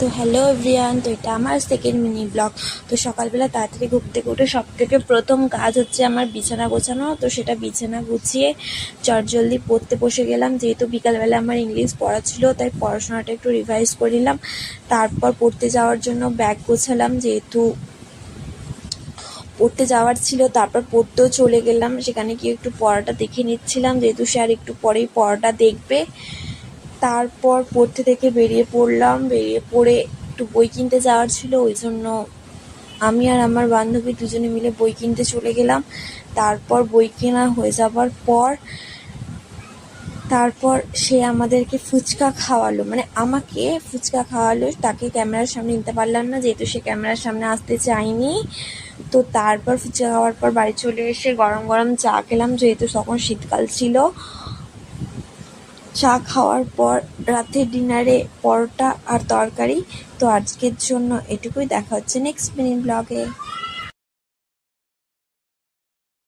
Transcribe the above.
তো hello everyone, তো এটা আমার সেকেন্ড মিনি ব্লগ। তো সকালবেলা তাড়াতাড়ি ঘুম থেকে উঠে সব থেকে প্রথম কাজ হচ্ছে আমার বিছানা গোছানো। তো সেটা বিছানা গুছিয়ে চটজলদি পড়তে বসে গেলাম, যেহেতু বিকালবেলা আমার ইংলিশ পড়া ছিল, তাই পড়াশোনাটা একটু রিভাইজ করে নিলাম। তারপর পড়তে যাওয়ার জন্য ব্যাগ গোছালাম, যেহেতু পড়তে যাওয়ার ছিল। তারপর পড়তেও চলে গেলাম, সেখানে গিয়ে একটু পড়াটা দেখে নিচ্ছিলাম, যেহেতু সে আর একটু পরেই পড়াটা দেখবে। তারপর পড়তে থেকে বেরিয়ে পড়লাম, বেরিয়ে পড়ে একটু বই কিনতে যাওয়ার ছিল, ওই জন্য আমি আর আমার বান্ধবী দুজনে মিলে বই কিনতে চলে গেলাম। তারপর বই কেনা হয়ে যাবার পর সে আমাদেরকে ফুচকা খাওয়ালো, মানে আমাকে ফুচকা খাওয়ালো। তাকে ক্যামেরার সামনে নিতে পারলাম না, যেহেতু সে ক্যামেরার সামনে আসতে চায়নি। তো তারপর ফুচকা খাওয়ার পর বাড়ি চলে এসে গরম গরম চা খেলাম, যেহেতু তখন শীতকাল ছিল। চা খাওয়ার পর রাতের ডিনারে পরোটা আর তরকারি। তো আজকের জন্য এটুকুই, দেখা হচ্ছে নেক্সট মিনি ব্লগে।